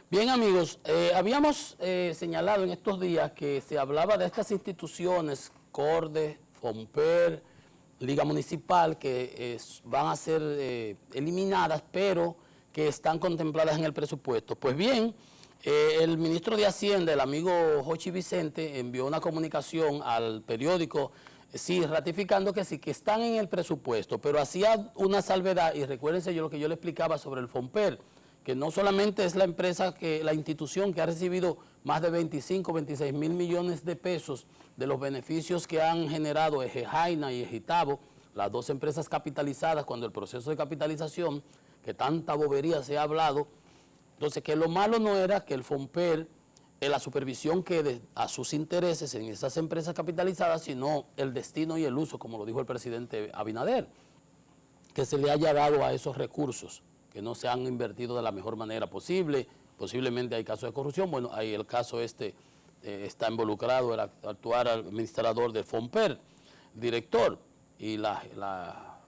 Bien, amigos, habíamos señalado en estos días que se hablaba de estas instituciones, CORDE, FOMPER, Liga Municipal, que van a ser eliminadas, pero que están contempladas en el presupuesto. Pues bien, el ministro de Hacienda, el amigo Jochi Vicente, envió una comunicación al periódico, sí, ratificando que sí, que están en el presupuesto, pero hacía una salvedad, y recuérdense lo que yo le explicaba sobre el FOMPER, que no solamente es la empresa, la institución que ha recibido más de 25, 26 mil millones de pesos de los beneficios que han generado Ejejaina y Ejitabo, las dos empresas capitalizadas cuando el proceso de capitalización, que tanta bobería se ha hablado. Entonces, que lo malo no era que el FOMPER, la supervisión quede a sus intereses en esas empresas capitalizadas, sino el destino y el uso, como lo dijo el presidente Abinader, que se le haya dado a esos recursos, que no se han invertido de la mejor manera posible. Posiblemente hay casos de corrupción. Bueno, ahí el caso está involucrado el actual administrador del FOMPER, director, y la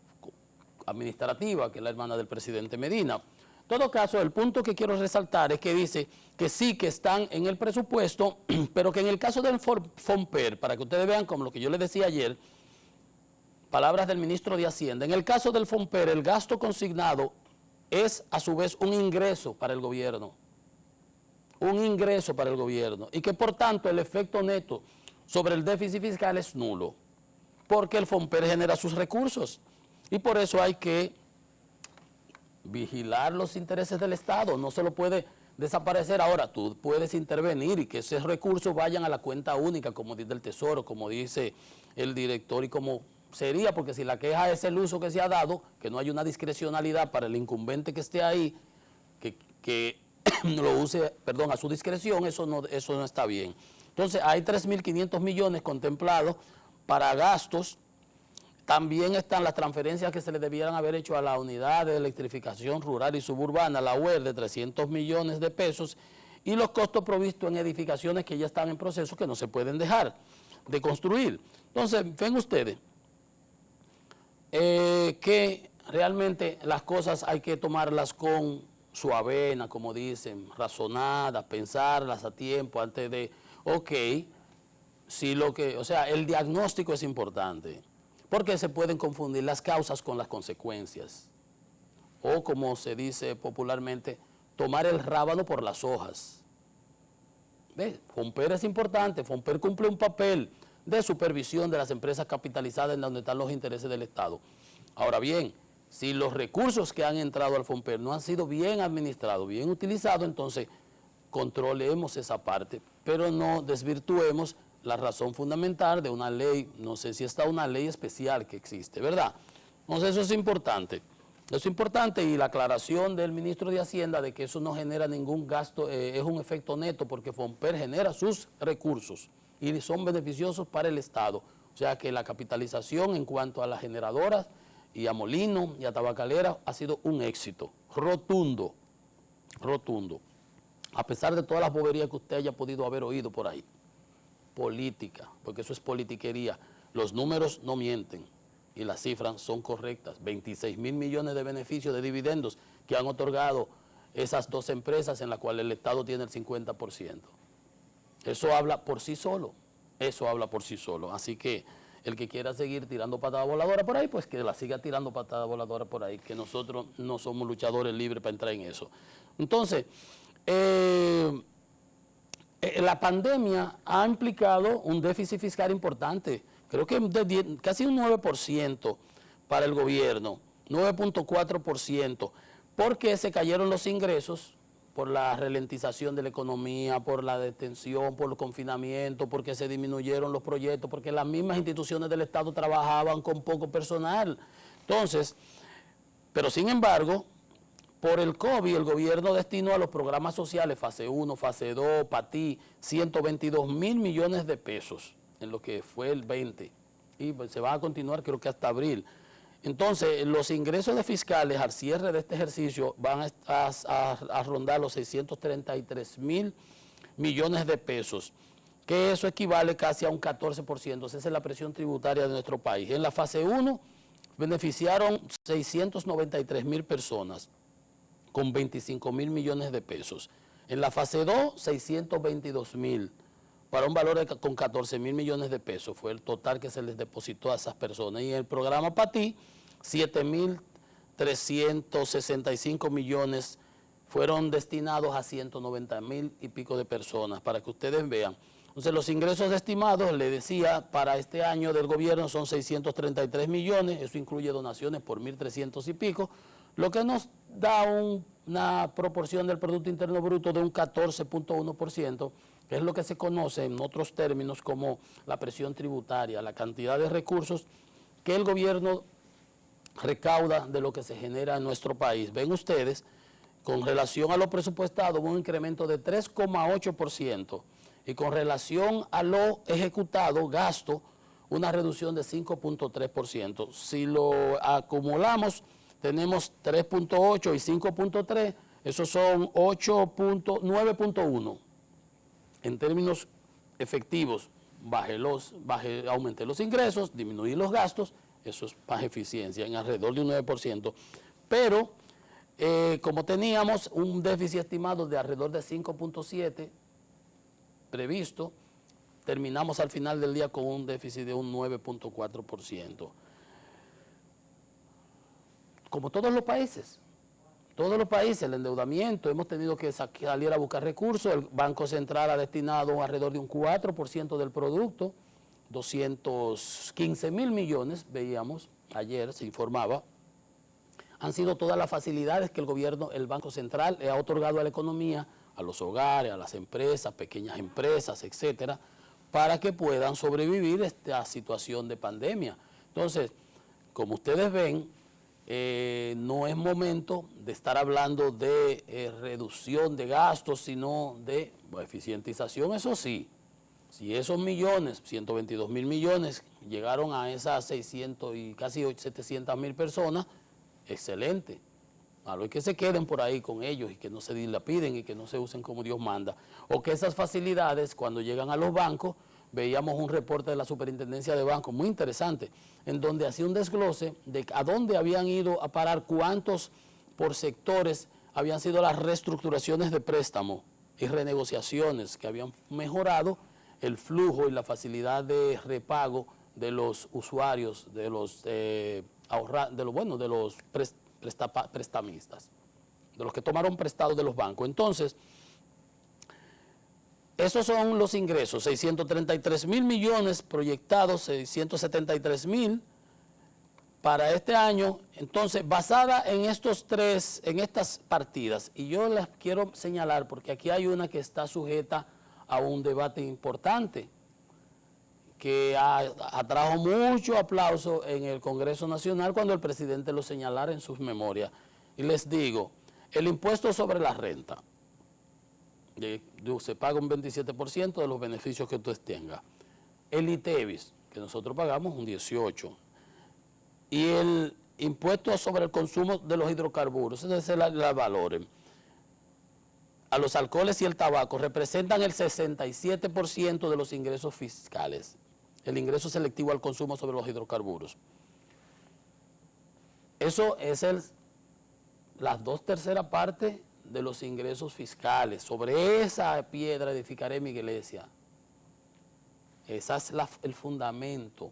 administrativa, que es la hermana del presidente Medina. En todo caso, el punto que quiero resaltar es que dice que sí, que están en el presupuesto, pero que en el caso del FOMPER, para que ustedes vean como lo que yo les decía ayer, palabras del ministro de Hacienda, en el caso del FOMPER, el gasto consignado es a su vez un ingreso para el gobierno, y que por tanto el efecto neto sobre el déficit fiscal es nulo, porque el FOMPER genera sus recursos, y por eso hay que vigilar los intereses del Estado, no se lo puede desaparecer. Ahora, tú puedes intervenir y que esos recursos vayan a la cuenta única, como dice el Tesoro, como dice el director, y como sería, porque si la queja es el uso que se ha dado, que no hay una discrecionalidad para el incumbente que esté ahí, que lo use, perdón, a su discreción, eso no está bien. Entonces, hay 3.500 millones contemplados para gastos. También están las transferencias que se le debieran haber hecho a la unidad de electrificación rural y suburbana, la UER, de 300 millones de pesos, y los costos provistos en edificaciones que ya están en proceso, que no se pueden dejar de construir. Entonces, ven ustedes, que realmente las cosas hay que tomarlas con su avena, como dicen, razonadas, pensarlas a tiempo antes de, o sea, el diagnóstico es importante, porque se pueden confundir las causas con las consecuencias, o como se dice popularmente, tomar el rábano por las hojas. ¿Ves? FOMPER es importante, FOMPER cumple un papel de supervisión de las empresas capitalizadas en donde están los intereses del Estado. Ahora bien, si los recursos que han entrado al FOMPER no han sido bien administrados, bien utilizados, entonces controlemos esa parte, pero no desvirtuemos la razón fundamental de una ley. No sé si está una ley especial que existe, ¿verdad? Entonces eso es importante. Eso es importante, y la aclaración del ministro de Hacienda de que eso no genera ningún gasto, es un efecto neto, porque FOMPER genera sus recursos y son beneficiosos para el Estado. O sea que la capitalización en cuanto a las generadoras y a Molino y a Tabacalera ha sido un éxito rotundo, rotundo, a pesar de todas las boberías que usted haya podido haber oído por ahí. Política, porque eso es politiquería. Los números no mienten y las cifras son correctas. 26 mil millones de beneficios de dividendos que han otorgado esas dos empresas, en las cuales el Estado tiene el 50%. Eso habla por sí solo, Así que el que quiera seguir tirando patada voladora por ahí, pues que la siga tirando patada voladora por ahí, que nosotros no somos luchadores libres para entrar en eso. Entonces, la pandemia ha implicado un déficit fiscal importante, creo que casi un 9% para el gobierno, 9.4%, porque se cayeron los ingresos por la ralentización de la economía, por la detención, por el confinamiento, porque se disminuyeron los proyectos, porque las mismas instituciones del Estado trabajaban con poco personal. Entonces, pero sin embargo, por el COVID, el gobierno destinó a los programas sociales, fase 1, fase 2, PATI, 122 mil millones de pesos en lo que fue el 20, y se va a continuar creo que hasta abril. Entonces, los ingresos de fiscales al cierre de este ejercicio van a rondar los 633 mil millones de pesos, que eso equivale casi a un 14%, esa es la presión tributaria de nuestro país. En la fase 1 beneficiaron 693 mil personas, con 25 mil millones de pesos. En la fase 2, 622.000, para un valor con 14.000 millones de pesos. Fue el total que se les depositó a esas personas. Y en el programa PATI, 7.365 millones fueron destinados a 190.000 y pico de personas, para que ustedes vean. Entonces, los ingresos estimados, le decía, para este año del gobierno son 633 millones, eso incluye donaciones por 1.300 y pico, lo que nos da una proporción del Producto Interno Bruto de un 14.1%, que es lo que se conoce en otros términos como la presión tributaria, la cantidad de recursos que el gobierno recauda de lo que se genera en nuestro país. Ven ustedes, con relación a lo presupuestado, hubo un incremento de 3,8%, y con relación a lo ejecutado, gasto, una reducción de 5.3%. Si lo acumulamos, tenemos 3.8 y 5.3, esos son 9.1. En términos efectivos, aumenté los ingresos, disminuí los gastos, eso es más eficiencia, en alrededor de un 9%. Pero, como teníamos un déficit estimado de alrededor de 5.7 previsto, terminamos al final del día con un déficit de un 9.4%. Como todos los países, el endeudamiento, hemos tenido que salir a buscar recursos. El Banco Central ha destinado alrededor de un 4% del producto, 215.000 millones, veíamos, ayer se informaba. Han sido todas las facilidades que el Banco Central le ha otorgado a la economía, a los hogares, a las empresas, pequeñas empresas, etcétera, para que puedan sobrevivir esta situación de pandemia. Entonces, como ustedes ven, no es momento de estar hablando de reducción de gastos, sino de eficientización, eso sí. Si esos millones, 122.000 millones, llegaron a esas 600 y casi 700.000 personas, excelente. Malo es que se queden por ahí con ellos y que no se dilapiden y que no se usen como Dios manda. O que esas facilidades, cuando llegan a los bancos, veíamos un reporte de la Superintendencia de Bancos muy interesante, en donde hacía un desglose de a dónde habían ido a parar, cuántos por sectores habían sido las reestructuraciones de préstamo y renegociaciones que habían mejorado el flujo y la facilidad de repago de los usuarios, de los prestamistas, de los que tomaron prestado de los bancos. Entonces, esos son los ingresos, 633.000 millones proyectados, 673.000 para este año. Entonces, basada en estas partidas, y yo las quiero señalar porque aquí hay una que está sujeta a un debate importante, que atrajo mucho aplauso en el Congreso Nacional cuando el presidente lo señalara en sus memorias. Y les digo, el impuesto sobre la renta, se paga un 27% de los beneficios que usted tenga. El ITEVIS, que nosotros pagamos un 18%. Y el impuesto sobre el consumo de los hidrocarburos, ese se la valoren. A los alcoholes y el tabaco representan el 67% de los ingresos fiscales. El ingreso selectivo al consumo sobre los hidrocarburos. Eso es las 2/3 partes de los ingresos fiscales. Sobre esa piedra edificaré mi iglesia. Ese es el fundamento.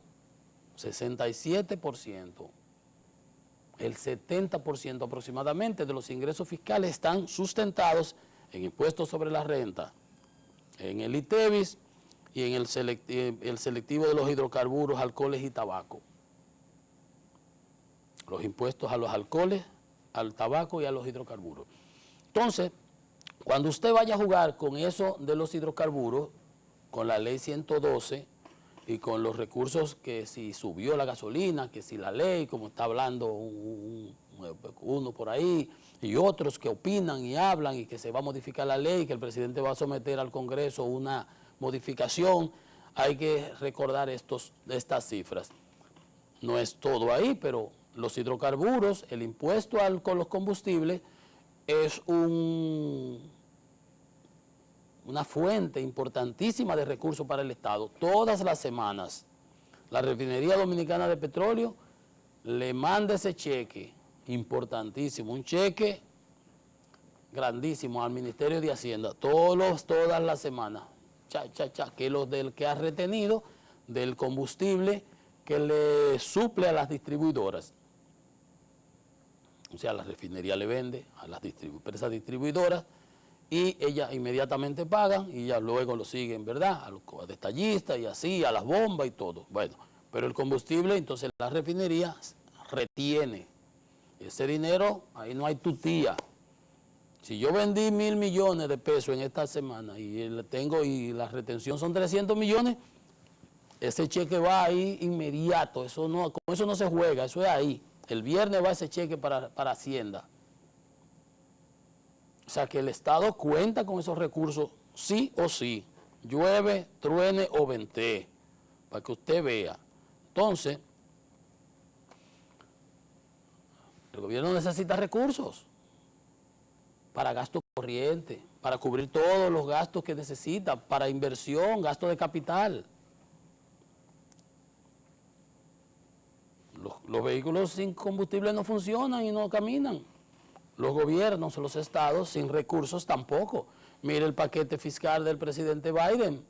67%. El 70% aproximadamente de los ingresos fiscales están sustentados en impuestos sobre la renta, en el ITEVIS y en el selectivo de los hidrocarburos, alcoholes y tabaco. Los impuestos a los alcoholes, al tabaco y a los hidrocarburos. Entonces, cuando usted vaya a jugar con eso de los hidrocarburos, con la ley 112 y con los recursos que si subió la gasolina, que si la ley, como está hablando uno por ahí, y otros que opinan y hablan y que se va a modificar la ley, que el presidente va a someter al Congreso una modificación, hay que recordar estas cifras. No es todo ahí, pero los hidrocarburos, el impuesto con los combustibles, es una fuente importantísima de recursos para el Estado. Todas las semanas, la Refinería Dominicana de Petróleo le manda ese cheque importantísimo, un cheque grandísimos al Ministerio de Hacienda, todas las semanas, que los del que ha retenido del combustible que le suple a las distribuidoras. O sea, la refinería le vende a las empresas distribuidoras y ellas inmediatamente pagan y ya luego lo siguen, ¿verdad? A los detallistas y así, a las bombas y todo. Bueno, pero el combustible, entonces la refinería retiene ese dinero, ahí no hay tutía. Si yo vendí 1.000 millones de pesos en esta semana y la retención son 300 millones, ese cheque va ahí inmediato, con eso no se juega, eso es ahí. El viernes va ese cheque para Hacienda. O sea que el Estado cuenta con esos recursos sí o sí, llueve, truene o ventee, para que usted vea. Entonces, el gobierno necesita recursos para gasto corriente, para cubrir todos los gastos que necesita, para inversión, gasto de capital. Los vehículos sin combustible no funcionan y no caminan. Los gobiernos, los estados sin recursos tampoco. Mire el paquete fiscal del presidente Biden,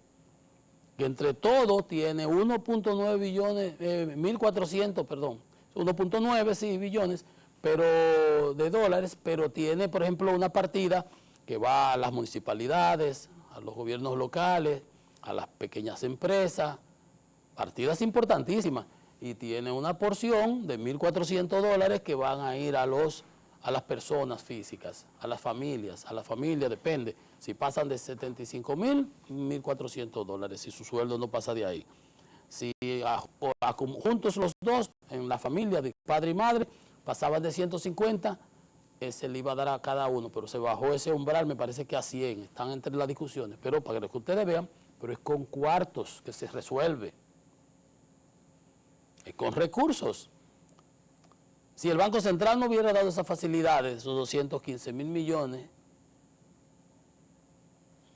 que entre todo tiene 1.9 billones, 1.9 sí, billones de dólares, pero tiene, por ejemplo, una partida que va a las municipalidades, a los gobiernos locales, a las pequeñas empresas, partidas importantísimas, y tiene una porción de 1.400 dólares que van a ir a las personas físicas, a las familias, depende. Si pasan de 75.000, 1.400 dólares, si su sueldo no pasa de ahí. Si juntos los dos, en la familia de padre y madre, pasaban de 150, se le iba a dar a cada uno, pero se bajó ese umbral, me parece que a 100, están entre las discusiones, pero para que ustedes vean, pero es con cuartos que se resuelve, es con recursos. Si el Banco Central no hubiera dado esas facilidades, esos 215 mil millones,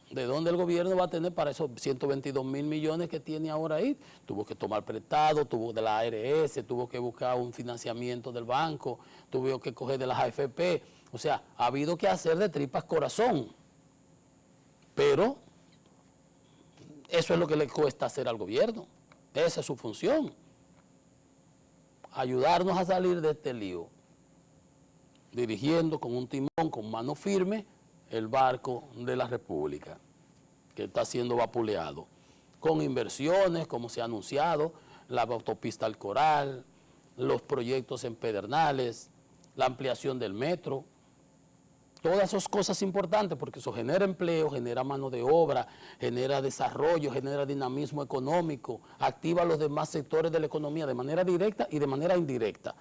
¿de dónde el gobierno va a tener para esos 122 mil millones que tiene ahora ahí? Tuvo que tomar prestado, tuvo de la ARS, tuvo que buscar un financiamiento del banco, tuvo que coger de las AFP. O sea, ha habido que hacer de tripas corazón. Pero eso es lo que le cuesta hacer al gobierno. Esa es su función. Ayudarnos a salir de este lío, dirigiendo con un timón, con mano firme, el barco de la República, que está siendo vapuleado, con inversiones, como se ha anunciado, la autopista al Coral, los proyectos en Pedernales, la ampliación del metro, todas esas cosas importantes, porque eso genera empleo, genera mano de obra, genera desarrollo, genera dinamismo económico, activa los demás sectores de la economía de manera directa y de manera indirecta.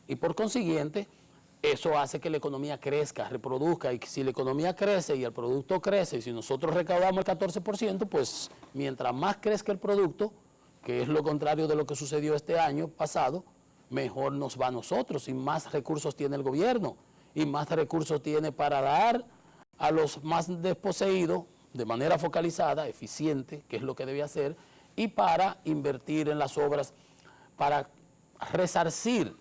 Y por consiguiente, eso hace que la economía crezca, reproduzca, y si la economía crece y el producto crece, y si nosotros recaudamos el 14%, pues mientras más crezca el producto, que es lo contrario de lo que sucedió este año pasado, mejor nos va a nosotros y más recursos tiene el gobierno y más recursos tiene para dar a los más desposeídos de manera focalizada, eficiente, que es lo que debe hacer, y para invertir en las obras, para resarcir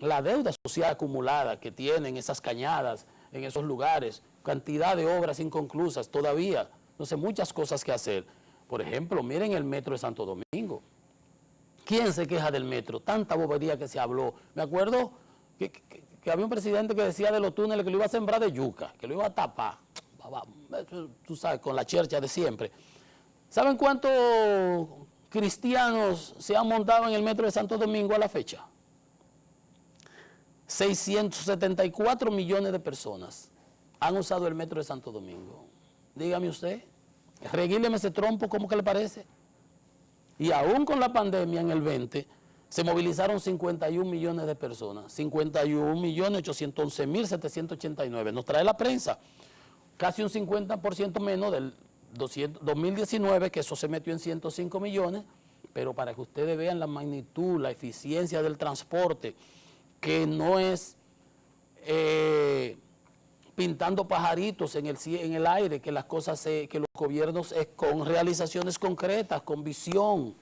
la deuda social acumulada que tienen esas cañadas, en esos lugares, cantidad de obras inconclusas todavía, no sé, muchas cosas que hacer. Por ejemplo, miren el metro de Santo Domingo. ¿Quién se queja del metro? Tanta bobería que se habló. Me acuerdo que había un presidente que decía de los túneles que lo iba a sembrar de yuca, que lo iba a tapar, tú sabes, con la chercha de siempre. ¿Saben cuántos cristianos se han montado en el metro de Santo Domingo a la fecha? 674 millones de personas han usado el metro de Santo Domingo. Dígame usted, reguíleme ese trompo, ¿cómo que le parece? Y aún con la pandemia en el 20, se movilizaron 51 millones de personas, 51.811.789. Nos trae la prensa, casi un 50% menos del 2019, que eso se metió en 105 millones, pero para que ustedes vean la magnitud, la eficiencia del transporte, que no es pintando pajaritos en el aire, que las cosas, que los gobiernos es con realizaciones concretas, con visión.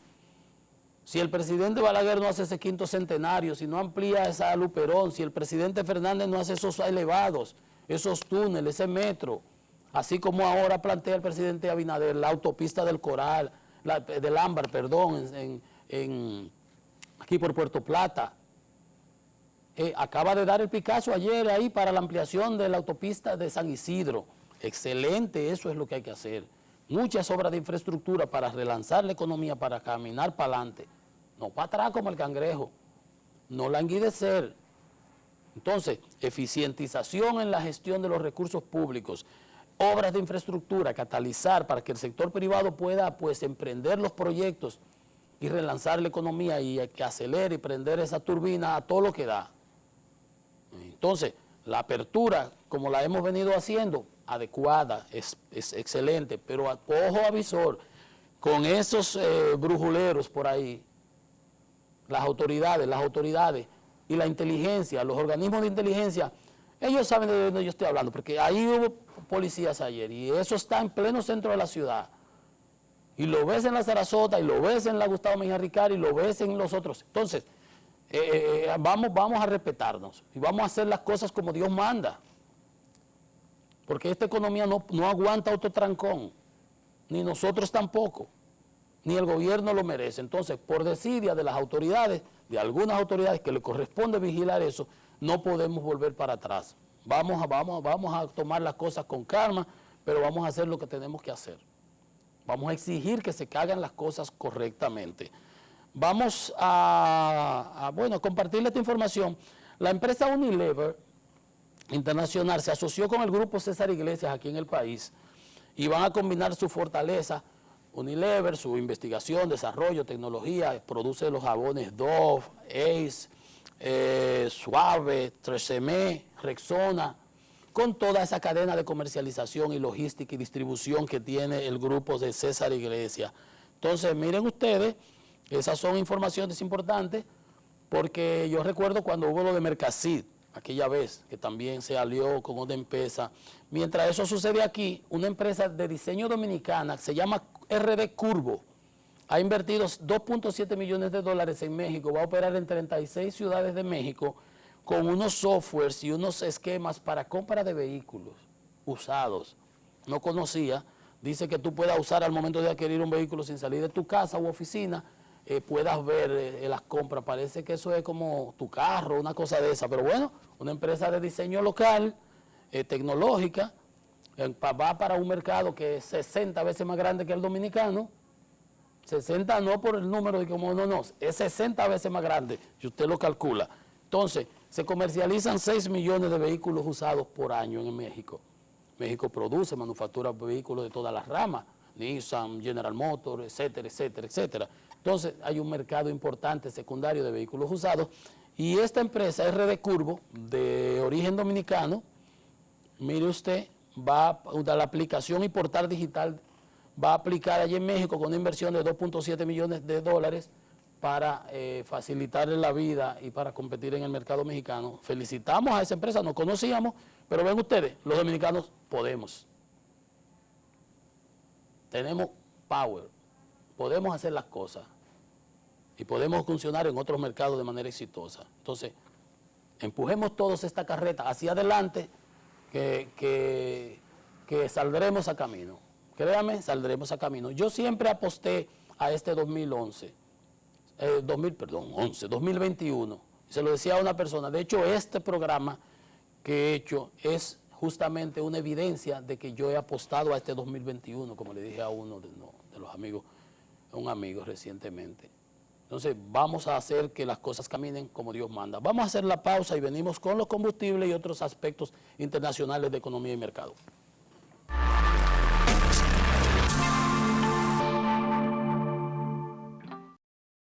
Si el presidente Balaguer no hace ese quinto centenario, si no amplía esa Luperón, si el presidente Fernández no hace esos elevados, esos túneles, ese metro, así como ahora plantea el presidente Abinader, la autopista del Coral, del Ámbar, perdón, aquí por Puerto Plata. Acaba de dar el Picasso ayer ahí para la ampliación de la autopista de San Isidro. Excelente, eso es lo que hay que hacer. Muchas obras de infraestructura para relanzar la economía, para caminar para adelante. No para atrás como el cangrejo, no languidecer. Entonces, eficientización en la gestión de los recursos públicos, obras de infraestructura, catalizar para que el sector privado pueda pues emprender los proyectos y relanzar la economía y que acelere y prender esa turbina a todo lo que da. Entonces, la apertura, como la hemos venido haciendo, adecuada, es excelente, pero ojo avisor, con esos brujuleros por ahí, las autoridades y la inteligencia, los organismos de inteligencia, ellos saben de dónde yo estoy hablando, porque ahí hubo policías ayer y eso está en pleno centro de la ciudad. Y lo ves en la Sarasota, y lo ves en la Gustavo Mejía Ricard, y lo ves en los otros. Entonces, vamos a respetarnos y vamos a hacer las cosas como Dios manda. Porque esta economía no aguanta otro trancón, ni nosotros tampoco, ni el gobierno lo merece. Entonces, por desidia de las autoridades, de algunas autoridades que le corresponde vigilar eso, no podemos volver para atrás. Vamos a tomar las cosas con calma, pero vamos a hacer lo que tenemos que hacer. Vamos a exigir que se hagan las cosas correctamente. Vamos a compartirle esta información. La empresa Unilever Internacional se asoció con el grupo César Iglesias aquí en el país y van a combinar su fortaleza. Unilever, su investigación, desarrollo, tecnología, produce los jabones Dove, Ace, Suave, Tresemmé, Rexona, con toda esa cadena de comercialización y logística y distribución que tiene el grupo de César Iglesias. Entonces, miren ustedes, esas son informaciones importantes, porque yo recuerdo cuando hubo lo de Mercasid, aquella vez, que también se alió con otra empresa. Mientras eso sucede aquí, una empresa de diseño dominicana, se llama RD Curvo, ha invertido 2.7 millones de dólares en México, va a operar en 36 ciudades de México, con unos softwares y unos esquemas para compra de vehículos usados. No conocía, dice que tú puedas usar al momento de adquirir un vehículo sin salir de tu casa u oficina, puedas ver las compras. Parece que eso es como tu carro, una cosa de esa, pero bueno, una empresa de diseño local, tecnológica, va para un mercado que es 60 veces más grande que el dominicano. 60 no por el número de como no, es 60 veces más grande, si usted lo calcula. Entonces, se comercializan 6 millones de vehículos usados por año en México. México produce, manufactura vehículos de todas las ramas, Nissan, General Motors, etcétera, etcétera, etcétera. Entonces, hay un mercado importante secundario de vehículos usados y esta empresa RD Curvo, de origen dominicano, mire usted, va a la aplicación y portal digital, va a aplicar allí en México con una inversión de 2.7 millones de dólares para facilitarle la vida y para competir en el mercado mexicano. Felicitamos a esa empresa, no conocíamos, pero ven ustedes, los dominicanos podemos. Tenemos power, podemos hacer las cosas y podemos funcionar en otros mercados de manera exitosa. Entonces, empujemos todos esta carreta hacia adelante, que saldremos a camino. Créame, saldremos a camino. Yo siempre aposté a este 2021. Se lo decía a una persona. De hecho, este programa que he hecho es justamente una evidencia de que yo he apostado a este 2021, como le dije a uno de los amigos, a un amigo recientemente. Entonces, vamos a hacer que las cosas caminen como Dios manda. Vamos a hacer la pausa y venimos con los combustibles y otros aspectos internacionales de economía y mercado.